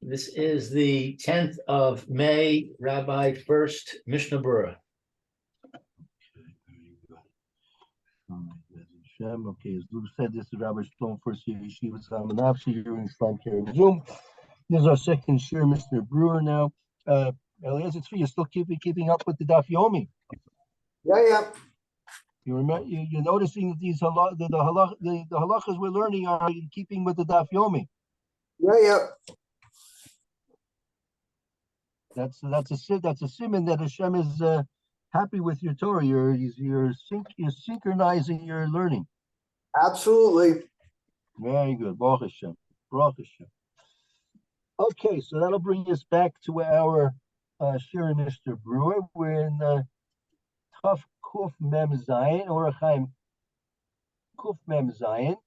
This is the 10th of May, Rabbi Furst, Mishna Berura. Okay, as Luke said, this is Rabbi Shalom Furst Yeshiva Samanavshi here in Islam Care Zoom. This is our second share, Mr. Berura now. Eliezer Tzvi, you're still keeping up with the Daf Yomi. Yeah. You remember? You're noticing that these the halachas we're learning are in keeping with the Daf Yomi. Yeah. That's a simon that Hashem is happy with your Torah. You're synchronizing your learning. Absolutely. Very good. Baruch Hashem. Baruch Hashem. Okay, so that'll bring us back to our shir Mr. Berura. We're in Taf Kuf Mem Zayin, or Chaim Kuf Mem Zayin.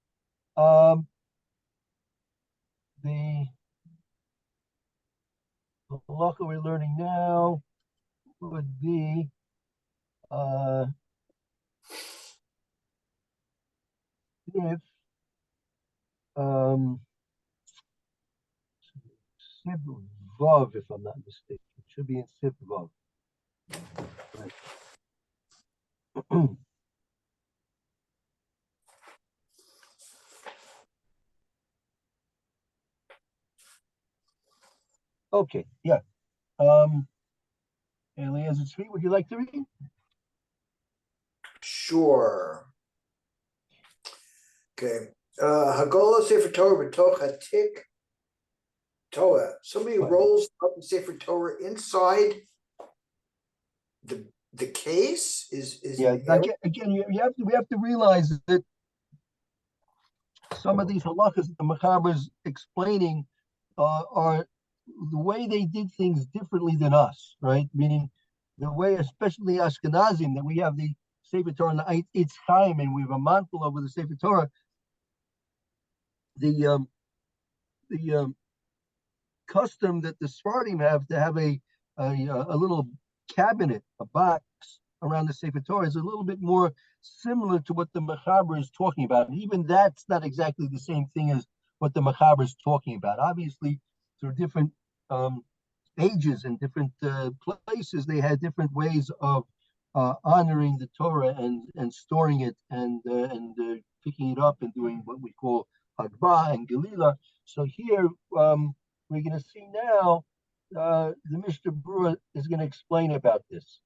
The halacha we're learning now would be if Sib Vav, if I'm not mistaken. It should be in Sib Vav. Right. Okay, yeah. Eliezer Tzvi, would you like to read? Sure. Okay. Hagola Sefer Torah b'toch hatik Torah. Somebody rolls up the Sefer Torah inside the case. Is yeah. Again, we have to realize that some of these halachas that the Mechaber is explaining are the way they did things differently than us, right? Meaning the way, especially Ashkenazim, that we have the Sefer Torah and the Eitz Chaim, and we have a mantle over the Sefer Torah. The custom that the Sfardim have to have a little cabinet, a box around the Sefer Torah is a little bit more similar to what the Mechaber is talking about. And even that's not exactly the same thing as what the Mechaber is talking about. Obviously, through different ages and different places, they had different ways of honoring the Torah and storing it and picking it up and doing what we call Hagbah and Gelila. So here we're going to see now the Mishnah Berura is going to explain about this.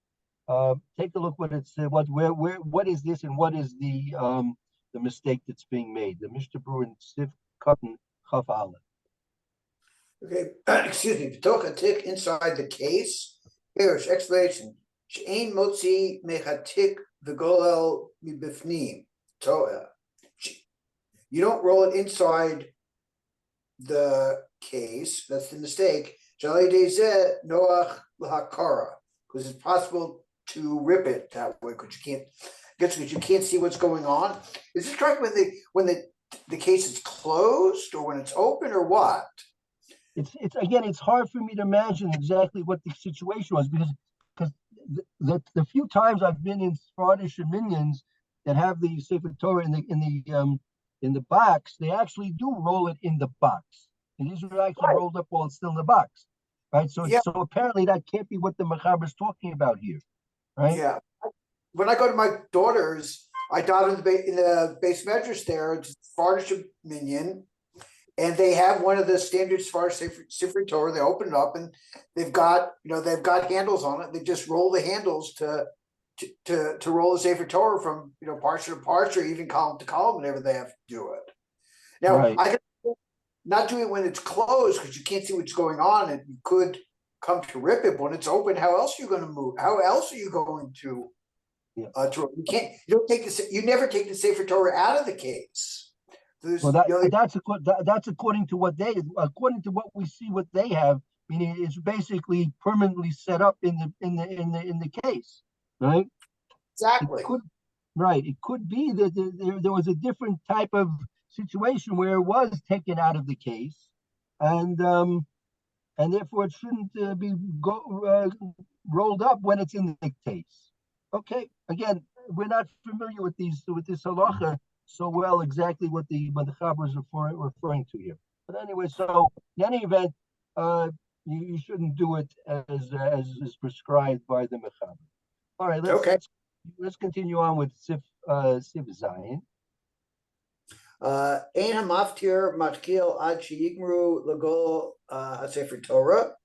Take a look what it's what is this and what is the mistake that's being made. The Mishnah Berura in Sif Cotton Chaf Aleph. Okay, excuse me. B'toch hatik inside the case. Here's explanation. She'ein motzi mechatik v'golel mibifnim Torah. You don't roll it inside the case. That's the mistake. Shalei dezeh noach l'hakara, because it's possible to rip it that way because you can't see what's going on. Is this correct when the case is closed or when it's open or what? It's hard for me to imagine exactly what the situation was because the few times I've been in Sephardish minions that have the Sefer Torah in the box, they actually do roll it in the box. And these are actually rolled up while it's still in the box, right? So so apparently that can't be what the Mechaber is talking about here, right? Yeah. When I go to my daughter's, I got in the base measures there. It's Sephardish minion. And they have one of the standard Sefer Torah. They open it up and they've got handles on it. They just roll the handles to roll the Sefer Torah from parsha to parsha, or even column to column, whenever they have to do it. Now I can not do it when it's closed because you can't see what's going on, and you could come to rip it. But when it's open, how else are you going to move? How else are you going to? You never take the Sefer Torah out of the case. That's according to what we see what they have, meaning it's basically permanently set up in the case, right? Exactly. It could be that there was a different type of situation where it was taken out of the case, and therefore it shouldn't be rolled up when it's in the case. Okay, again, we're not familiar with this halacha so well exactly what the Mechaber is referring to here. But anyway, so in any event, you shouldn't do it as is prescribed by the Mechaber. All right, Okay. let's continue on with Sif Zayin. Ein hamaftir matkil ad sheyigmru legol hasefer Torah,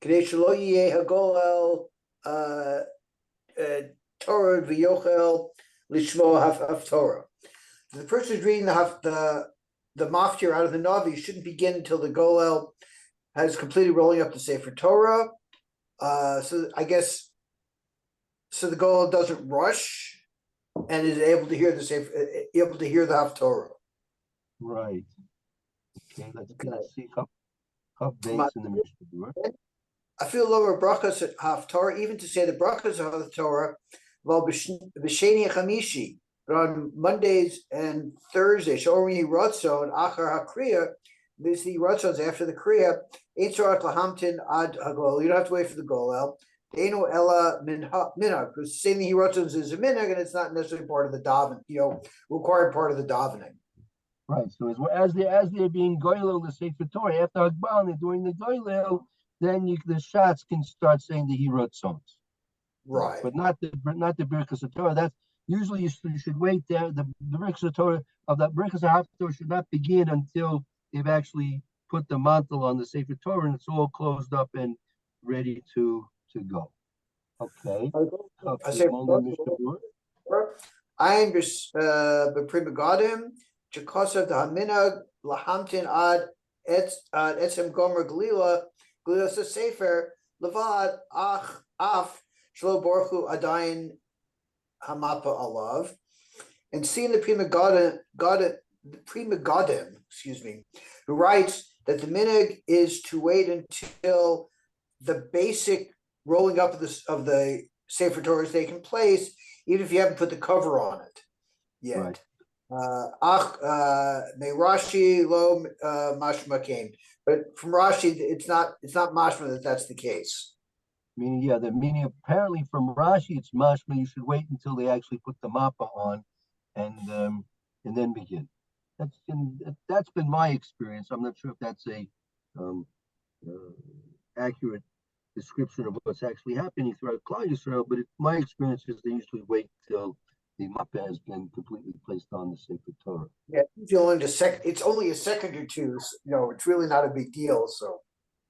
k'dei shelo yeh hagol el Torah v'yochel lishmo haftorah. The person who's reading the maftir out of the Navi shouldn't begin until the Golel has completely rolling up the Sefer Torah. So I guess so the Golel doesn't rush and is able to hear the Haftorah. Right. Okay, let's see how base in the Mishnah. I feel lower brachas at Haftorah, even to say the brachas of the Torah, well, b'sheni chamishi, but on Mondays and Thursdays, Shorini Ratzon, Achar HaKriya, there's the Ratzons after the Kriya, Ein Tzorach Lahamtin Ad Hagol, you don't have to wait for the Golel. Deinu Ella Minhag, because saying the Ratzons is a minhag, and it's not necessarily part of the daven, required part of the davening. Right. So as they're being goylel the Sefer Torah after Hagbal, and they're doing the goylel, then the shots can start saying the Ratzons. Right. But not the Birkas Torah. That's usually you should wait there. The Birkas Torah of that Birkas Torah should not begin until they've actually put the mantle on the Sefer Torah and it's all closed up and ready to go. Okay. I say I'm b'prima gadim Jakosav the Haminag Lahamtin ad etzem gomer glila sefer levad ach af shlo borchu adayin hamapa alav, and seeing the Prima Gadim, who writes that the minhag is to wait until the basic rolling up of the Sefer Torah is taking place, even if you haven't put the cover on it yet. Right. May Rashi lo mashma came, but from Rashi it's not mashma that's the case. Meaning, the meaning apparently from Rashi it's mashma. You should wait until they actually put the mappa on, and then begin. That's been my experience. I'm not sure if that's a accurate description of what's actually happening throughout Klal Yisrael, but my experience is they usually wait till the mappa has been completely placed on the Sefer Torah. Yeah, it's only a second or two. It's really not a big deal. So.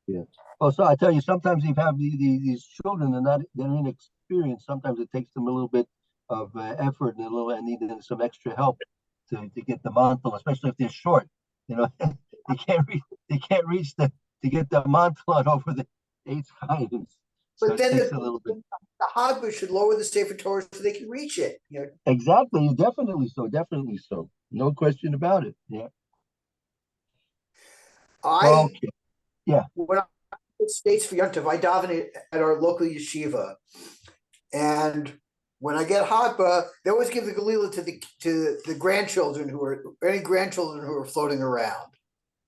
Yeah. Oh, so I tell you, sometimes you have these children, they're inexperienced. Sometimes it takes them a little bit of effort and need some extra help to get the mantle, especially if they're short. They can't reach to get the mantle on over the 8 items. So but then a little bit. The Hagba should lower the Sefer Torah so they can reach it. Exactly, definitely so. No question about it. Yeah. Okay. Yeah. When I States for Yontiv, I daven at our local yeshiva, and when I get Hagba, they always give the Galila to the grandchildren who are floating around.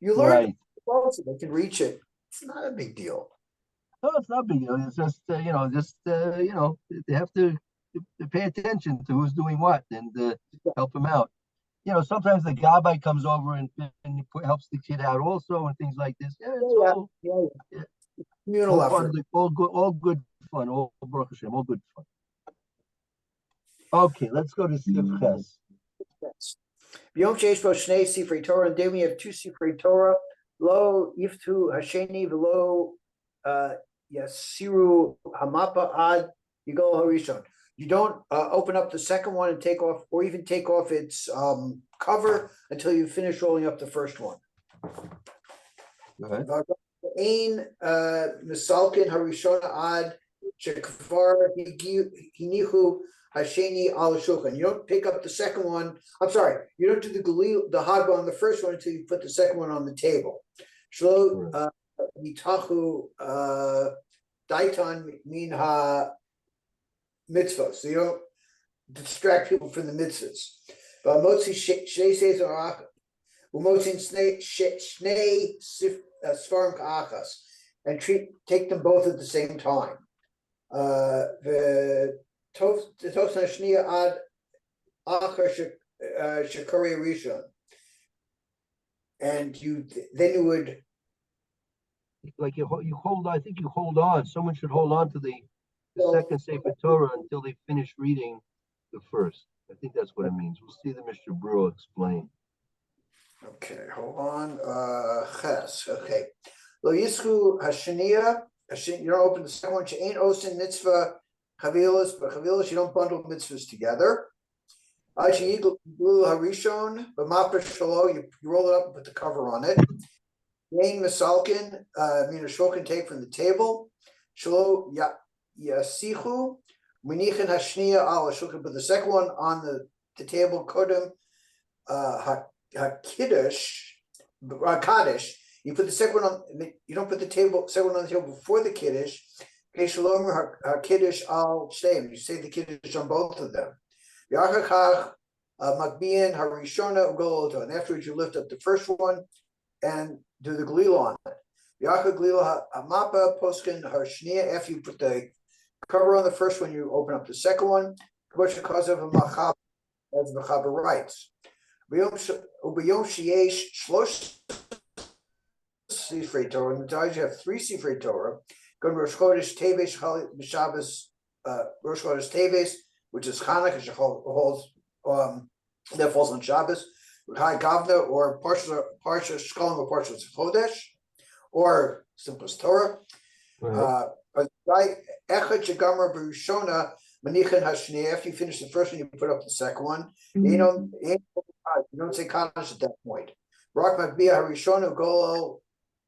You learn so they can reach it. It's not a big deal. No, it's not a big deal. It's just they have to pay attention to who's doing what and help them out. Sometimes the gabbai comes over and helps the kid out also and things like this. Yeah. Communal effort. All good fun. All Baruch Hashem, all good fun. Okay, let's go to Sif Ches. Yom Sheish Bo Shnei Sifrei Torah, and then we have 2 Sifrei Torah. Lo Yiftu Hasheni v'lo Yasiru Hamapa Ad Yigol Harishon. You don't open up the second one and take off its cover until you finish rolling up the first one. Go ahead. Ein Misalkin Harishon Ad Shekvar Hinihu Hasheni Al Shulchan. You don't pick up the second one. I'm sorry, you don't do the Hagba on the first one until you put the second one on the table. Shlo Mitachu Daitan Minha Mitzvah. So you don't distract people from the mitzvahs. But Motzi Shnei Sefer Achas. Umotzi Shnei Sfarim Ka'achas. And take them both at the same time. The Tosna Shnia Ad Achar Shakari Rishon. And then you would like you hold. I think you hold on. Someone should hold on to the So- second Sefer Torah until they finish reading the first. I think that's what it means. We'll see the Mr. Brewer explain. Okay, hold on. Ches. Okay. Lo yischu hashaniya. You don't open the second one. She'ain osin mitzvah chavilas, but chavilas you don't bundle mitzvahs together. Achi yiglu harishon, but mapper shalo you roll it up and put the cover on it. Yain misalkin, mean a shulkin take from the table. Shalo yasichu. Minichin hashniya al shulkin, put the second one on the table. Kodem Kiddush, Kaddish. You put the second one on. You don't put the second one on the table before the Kiddush. Kiddush al shteim. You say the Kiddush on both of them. Makbiyan harishona ugoloto. And afterwards, you lift up the first one and do the glila on it. Yacha glila hamapa poskin harshnia. After you put the cover on the first one, you open up the second one. Because of a machab, as the Mechaber writes. Ubiyom sheyesh shlosh sifrei Torah. In the times you have 3 sifrei Torah. Go to Rosh Chodesh Teves Shabbos, Rosh Chodesh Teves, which is Chanukah, which holds that falls on Shabbos. Chai Gavna or Parsha Shkolim or Parsha Chodesh, or Simchas Torah. Echad Shegamar Berushona Manichan Hashni. After you finish the first one, you put up the second one. You don't say Kaddish at that point. Rak Makbiyah Harishona Golo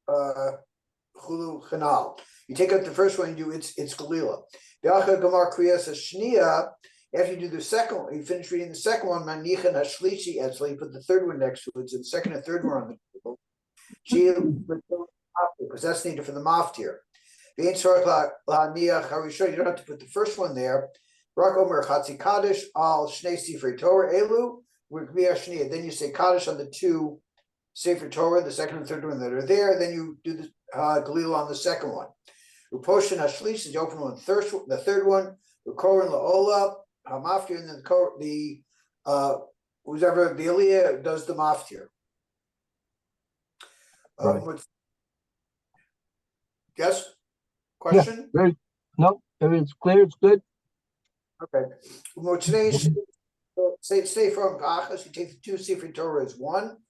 Chulu Chanal. You take up the first one, you do it's Galila. Be'acha Gamar Kriyas Hashniya. After you do the second one, you finish reading the second one, Manichan Hashlishi Etzla, you put the third one next to it, so the second and third one on the table. Because that's needed for the maftir. You don't have to put the first one there. Rak Omer Chatzi Kaddish al Shnei Sifrei Torah Elu. Then you say Kaddish on the 2 Sefer Torah, the second and third one that are there. Then you do the Galil on the second one. Uposhin Hashlish is you open one, the third one. Ukorin Laola Hamaftir, and then the whoever the Aliyah does the maftir. Yes. Question? Yeah, no, it's clear. It's good. Okay. Say from Achas, you take the 2 Sefer Torah as one.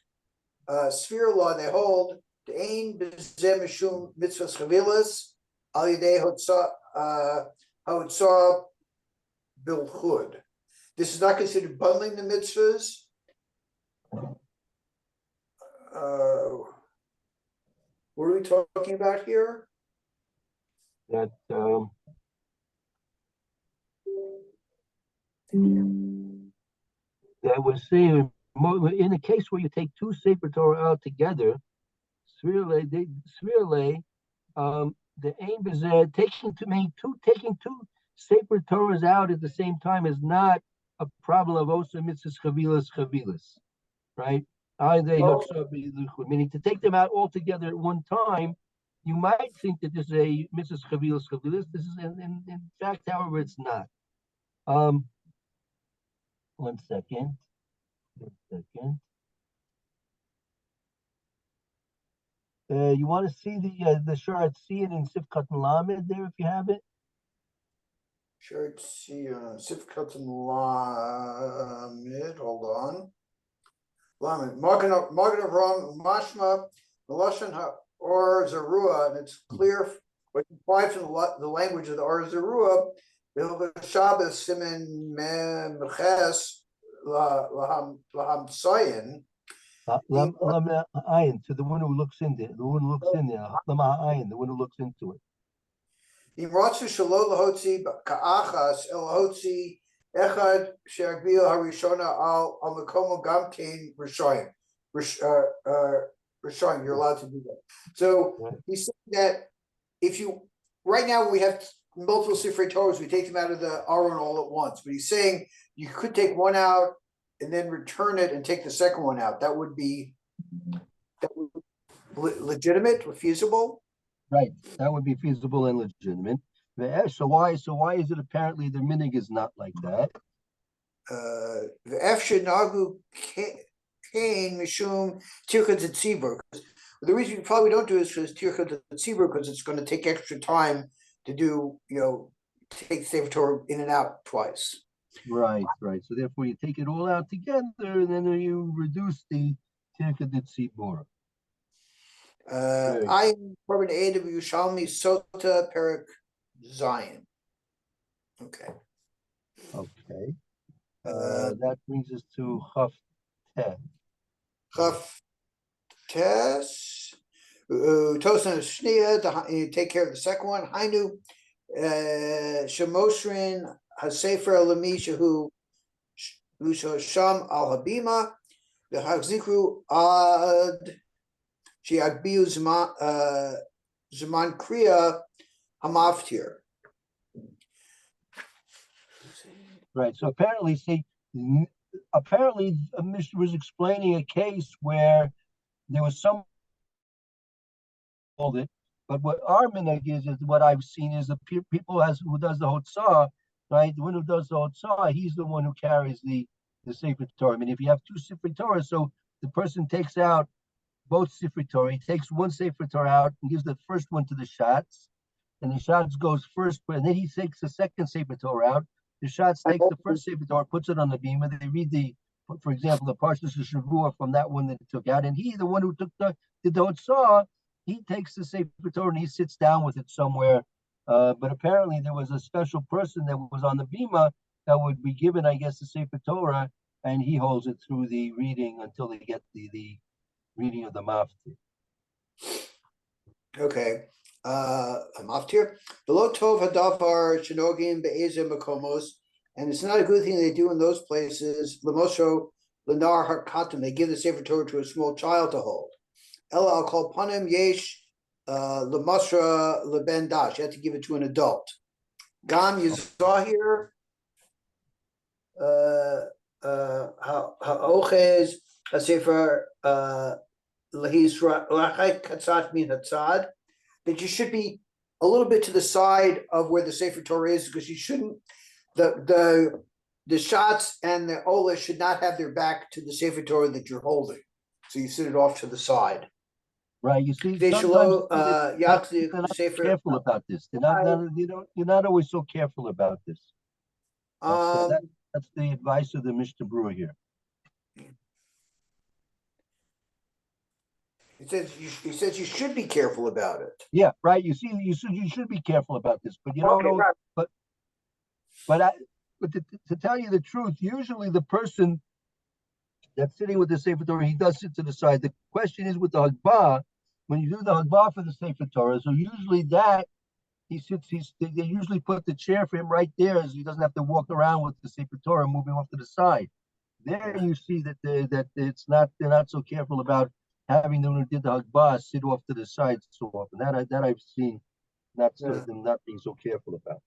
Sphere law, they hold the Ein B'zeh Mishum Mitzvahs Chavilas Al Yidei Hotzah Bilchud. This is not considered bundling the mitzvahs. What are we talking about here? That that was saying in a case where you take 2 Sefer Torah out together, the aim is taking 2 Sefer Torahs out at the same time is not a problem of osa mitzvahs chavilas, right? Meaning to take them out all together at one time, you might think that this is a mitzvahs chavilas. This is in fact, however, it's not. One second. You want to see the Sharat Sian in Sifkat Lamed there if you have it? Sharat Sian, Sifkat Lamed. Hold on. Lamed. Magen Avram Mashma Meloshan or Zerua, and it's clear what implied from the language of the Or Zerua. Shabbos Siman Meches Laham Tzayin. To the one who looks in there, the one who looks in there, the one who looks into it. Imratzu Shalol Lahotzi Ka'achas El Lahotzi Echad She'agbil Harishona Al Makomo Gamkein Rishoyim. Rishoyim, you're allowed to do that. So he's saying that if you right now we have multiple Sifrei Torahs, we take them out of the Aron all at once. But he's saying you could take one out and then return it and take the second one out. That would be legitimate or feasible. Right, that would be feasible and legitimate. So why is it apparently the minig is not like that? The F Shinagu Kain Mishum Tirchad Tzibur. The reason you probably don't do it is because Tircha Tzibur, because it's going to take extra time to do, take Sefer Torah in and out twice. Right. So therefore you take it all out together and then you reduce the Tirka de Tzibor. I am Korban Aid of Yushalmi Sota Perik Zion. Okay. That brings us to Chaf Teh. Chaf Tes. Tosan Shnia, you take care of the second one. Hainu Shemoshrin Hasefer Lamisha who Sham al Habima, the Hachzikru Ad Shiagbiu Zaman Kriya Hamaftir. Right. So apparently, Mishna was explaining a case where there was some hold it, but what our minhag is what I've seen is the people who does the hotzah, right? The one who does the hotzah, he's the one who carries the Sefer Torah. I mean, if you have two Sefer Torah, so the person takes out both Sefer Torah, he takes one Sefer Torah out and gives the first one to the shots, and the shots goes first, and then he takes the second Sefer Torah out. The shots takes the first Sefer Torah, puts it on the beam, and they read for example, the Parshas of Shavua from that one that he took out, and he, the one who did the hotzah, he takes the Sefer Torah and he sits down with it somewhere. But apparently there was a special person that was on the bima that would be given, I guess, the Sefer Torah, and he holds it through the reading until they get the reading of the maftir. Okay. Maftir. Below Tov Hadavar Shinogim Be'ezim Makomos, and it's not a good thing they do in those places. Lemosho Lenar Harkatim, they give the Sefer Torah to a small child to hold. Ella I'll call Panim Yesh Lemasra Leben Dash. You have to give it to an adult. Gam Yizahir Ha'ochez HaSefer Lahis Rachai Katzat Min Hatzad, that you should be a little bit to the side of where the Sefer Torah is, because you shouldn't, the shots and the Ola should not have their back to the Sefer Torah that you're holding. So you sit it off to the side. Right, you see, They're sometimes not careful about this. You're not always so careful about this. That's the advice of the Mishna Berura here. He says you should be careful about it. Yeah, right. You see, you should be careful about this, but you don't know. Right. But to tell you the truth, usually the person that's sitting with the Sefer Torah, he does sit to the side. The question is with the Hagbah, when you do the Hagbah for the Sefer Torah, so usually that he sits, they usually put the chair for him right there, so he doesn't have to walk around with the Sefer Torah moving off to the side. There you see that they're not so careful about having them who did the Hagbah sit off to the side so often. That I've seen them not being so careful about.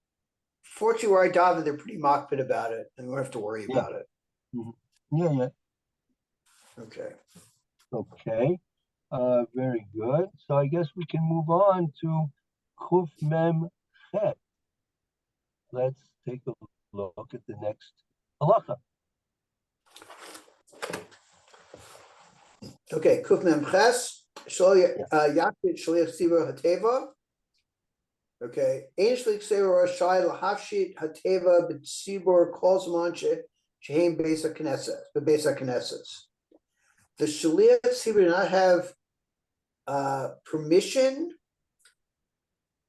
Fortunately, where I daven, they're pretty makpid about it, and we don't have to worry about it. Mm-hmm. Yeah. Okay. Very good. So I guess we can move on to Kuf Mem Chet. Let's take a look at the next halacha. Okay, Kuf Mem Ches, Yakit Shliach Tzibur Hateva. Okay, Ein Shliach Tzibur Rashai L'Hafshit Hateva B'Tzibur Kol Zman Shehem Beis HaKnesses. The Shliach Tzibur did not have permission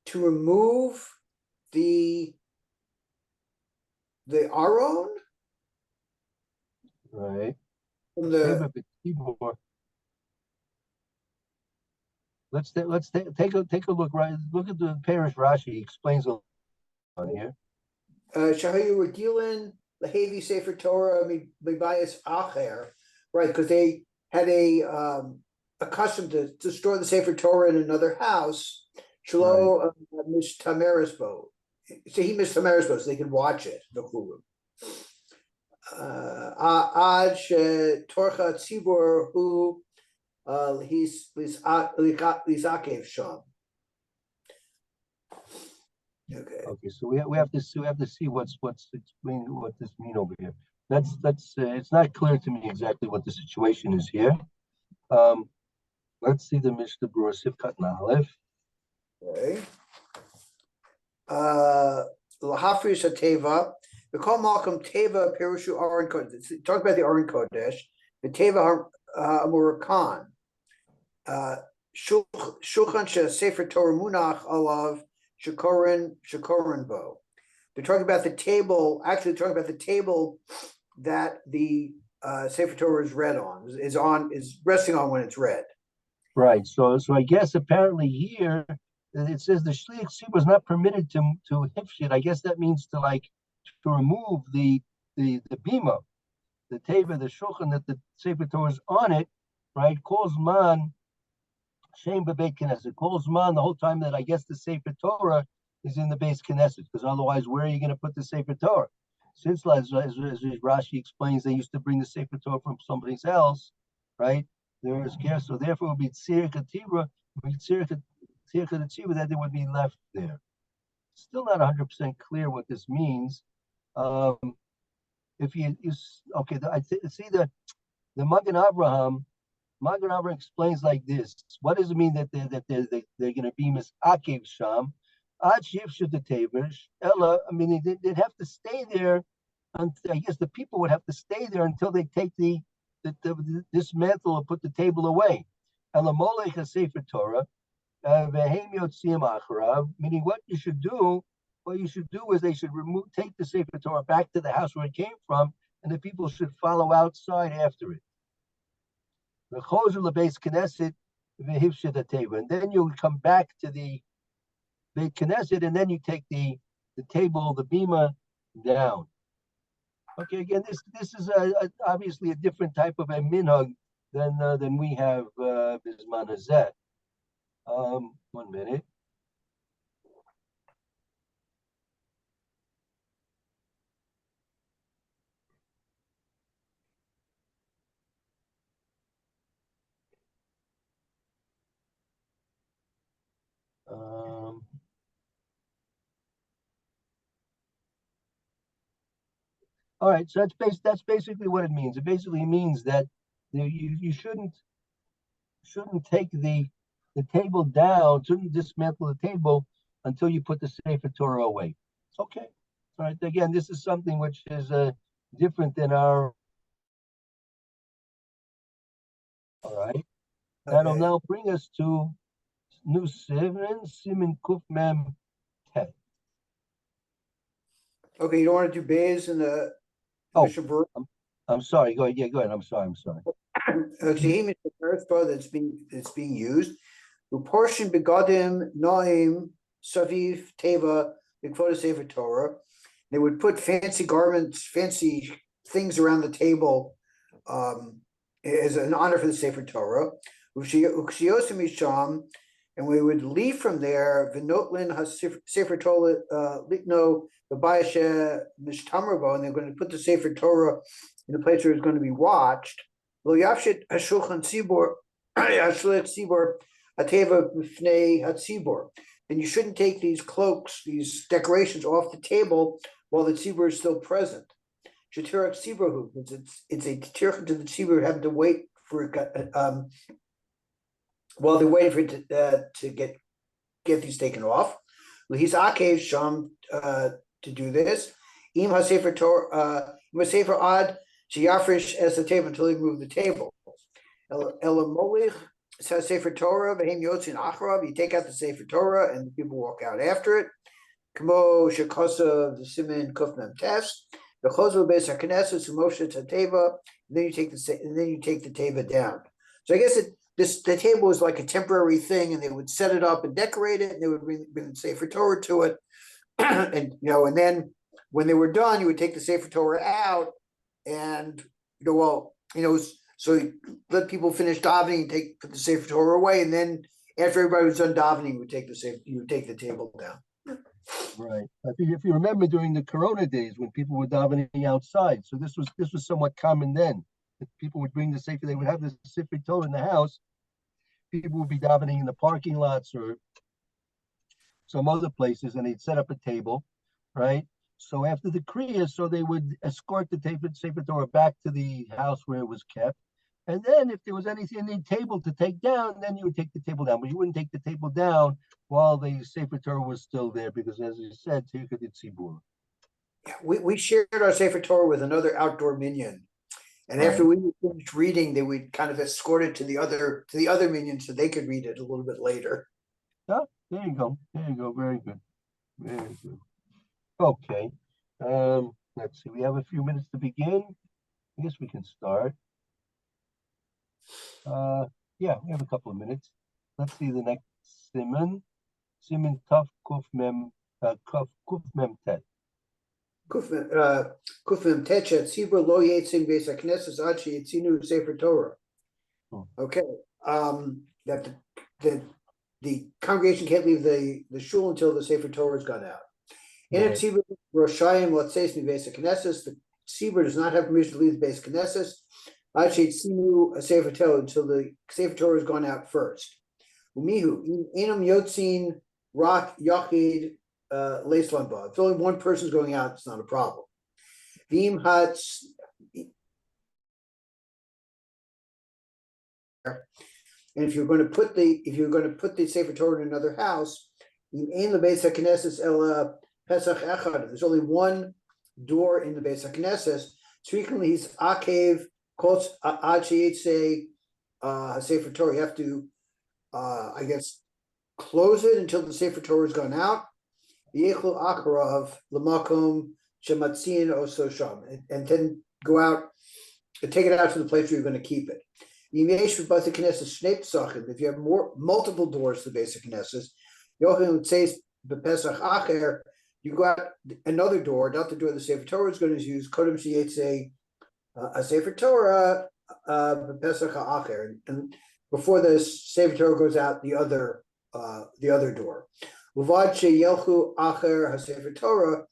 to remove the Aron, right, from the. Let's take a look. Right, look at the Parish Rashi. He explains on here. Shahayu Regilin Lahavi Sefer Torah Mibayas Acher, right? Because they had a custom to store the Sefer Torah in another house. Shlo Mishtameresbo. So he Mishtameresbo, so they can watch it. The Hulu. Ad Torcha Tzibur Hu. He's Lizakev Sham. Okay, so we have to see what's explaining what this mean over here. That's it's not clear to me exactly what the situation is here. Let's see the Mishnah Berura Sivkat Aleph. Okay. Lahafrish Teva. We call Malcolm Teva Perushu Aron Kodesh. Talk about the Aron Kodesh. The Teva Amurakan. Shulchan Sefer Torah Munach Alav Shakoran Bo. They're talking about the table. Actually, talking about the table that the Sefer Torah is read on. Is resting on when it's read. Right. So I guess apparently here it says the shliach tzibur was not permitted to hifshit. I guess that means to remove the bima, the teva, the shulchan that the Sefer Torah is on it, right? Calls man shem bebeit knesset. Calls man the whole time that I guess the Sefer Torah is in the base knesset, because otherwise where are you going to put the Sefer Torah? Since as Rashi explains, they used to bring the Sefer Torah from someplace else, right? There is care, so therefore it would be tzir katibra, that there would be left there. Still not 100% clear what this means. If you okay, I see the Magen Avraham explains like this. What does it mean that they're going to be misakev sham? Ad shivshu the tevers. Ella, I mean, they'd have to stay there. I guess the people would have to stay there until they take the dismantle and put the table away. Ella molech sefer Torah. Meaning what you should do is they should take the Sefer Torah back to the house where it came from, and the people should follow outside after it. And then you come back to the Beit Knesset, and then you take the table, the bima, down. Okay, again, this is obviously a different type of a minhag than we have bisman hazeh. 1 minute. All right, so that's basically what it means. It basically means that you shouldn't take the table down, shouldn't dismantle the table until you put the Sefer Torah away. Okay. All right. Again, this is something which is different than our. All right. Okay. That'll now bring us to new Siman Kuf Mem Tet. Okay, you don't want to do Bays in the. I'm sorry. Go ahead. Yeah, go ahead. I'm sorry. Shehim is the first bar that's being used. Uportion begadim noim saviv teva b'kvoda sefer Torah. They would put fancy garments, fancy things around the table as an honor for the sefer Torah. Ukshiyosim misham, and we would leave from there. V'notlin sefer Torah litno b'bayashe mishtamrabo, and they're going to put the sefer Torah in the place where it's going to be watched. Lo yafshit hashulchan tzibor hashliach tzibor ateva b'fnei hatzibor. And you shouldn't take these cloaks, these decorations off the table while the tzibor is still present. Shetirak tziborhu, it's a tircha to the tzibor having to wait for it while they're waiting for it to get these taken off. He's akev sham to do this. Im hasefer Torah, hasefer ad sheyafresh as the table until they move the table. Elamolech says sefer Torah v'hem yotzin acharav. You take out the sefer Torah and the people walk out after it. Kamo shekosa the siman kuf mem tes. The chozo beis haKnesset umoshe tateva. And then you take the teva down. So I guess the table was like a temporary thing, and they would set it up and decorate it, and they would bring the sefer Torah to it, and then when they were done, you would take the sefer Torah out, and so you let people finish davening and put the sefer Torah away, and then after everybody was done davening, you would take the table down. Right. I think if you remember during the Corona days when people were davening outside, so this was somewhat common then. If people would bring the sefer, they would have the sefer Torah in the house. People would be davening in the parking lots or some other places, and they'd set up a table, right? So after the Kriya, so they would escort the sefer Torah back to the house where it was kept, And then if there was anything in the table to take down, then you would take the table down, but you wouldn't take the table down while the Sefer Torah was still there, because as you said, Tzibur did Tzibur. Yeah, we shared our Sefer Torah with another outdoor minion. And after we finished reading, they would kind of escort it to the other minions so they could read it a little bit later. Yeah, there you go. There you go. Very good. Very good. Okay. Let's see. We have a few minutes to begin. I guess we can start. Yeah, we have a couple of minutes. Let's see the next Siman. Siman Kuf Kuf Mem Tet. Kufim Techa Tzibur Lo Yetzin Beis HaKnesses Ad Sheyitzinu Sefer Torah. Okay, that the congregation can't leave the shul until the Sefer Torah has gone out. In a Tzibur Roshayim Lotzeis Beis HaKnesses, the Tzibur does not have permission to leave the Beis HaKnesses Ad Sheyitzinu a Sefer Torah until the Sefer Torah has gone out first. Umihu Enam Yotzin Rak Yachid. If only one person's going out, it's not a problem. Vim Hats, and if you're going to put the Sefer Torah in another house, there's only one door in the Beis HaKnesses. So frequently he's akev quotes ad sheyitze Sefer Torah. You have to, I guess, close it until the Sefer Torah has gone out. V'yechlu acharav l'makom shematzin oso sham, and then go out and take it out to the place where you're going to keep it. If you have multiple doors to the Beis HaKnesses, you go out another door, not the door the Sefer Torah is going to use. Kodem sheyetze a Sefer Torah b'pesach ha'acher, and before the Sefer Torah goes out the other door. Uvad sheyelchu acher haSefer Torah,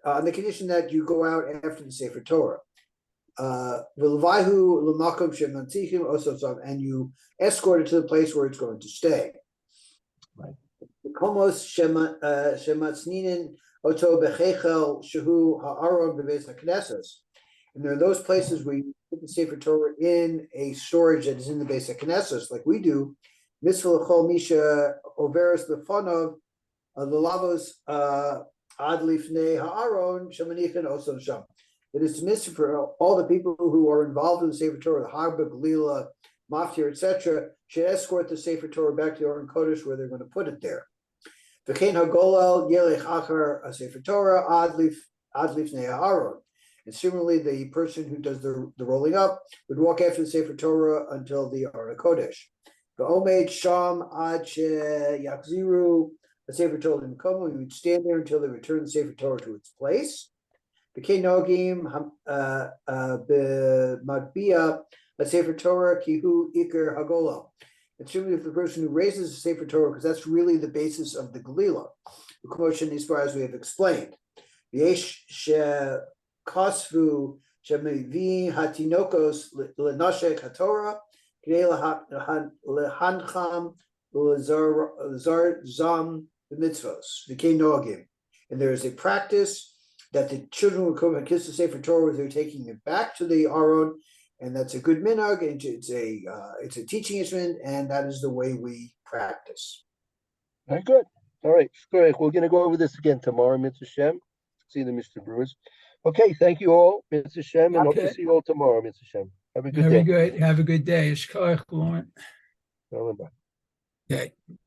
on the condition that you go out after the Sefer Torah. V'levahu l'makom shemantichim ososam, and you escort it to the place where it's going to stay. Right. Komos shematzninin oto bechechel shehu ha'aron bebeis HaKnesses, and there are those places where you put the Sefer Torah in a storage that is in the Beis HaKnesses, like we do. Mitzvah l'chol misha overes lefanov the lavos ad lifnei ha'aron shemanichen oson sham. It is mitzvah for all the people who are involved in the Sefer Torah, the Harba, Galila, Maftir, etc., should escort the Sefer Torah back to the Aron Kodesh where they're going to put it there. V'chein hagolal yelech achar a Sefer Torah ad lifnei ha'aron. And similarly, the person who does the rolling up would walk after the Sefer Torah until the Aron Kodesh. V'omed sham ad yachziru a Sefer Torah in Komo. You would stand there until they return the Sefer Torah to its place. V'kei nogim b'madbia a Sefer Torah kihu iker hagolal. It's certainly if the person who raises the Sefer Torah, because that's really the basis of the Galila, the commotion as far as we have explained. V'yesh shekosvu shemevi hatinokos lenashek haTorah k'dei lehancham l'zar zam b'mitzvos v'kei nogim. And there is a practice that the children will come and kiss the Sefer Torah as they're taking it back to the Aron, and that's a good minhag, and it's a teaching instrument, and that is the way we practice. Very good. All right, we're going to go over this again tomorrow, Mitzvah Shem. See the Mr. Brewers. Okay, thank you all, Mitzvah Shem, and hope to see you all tomorrow, Mitzvah Shem. Have a good day. Very good. Have a good day. Shkoyach, Lauren. Bye. Okay.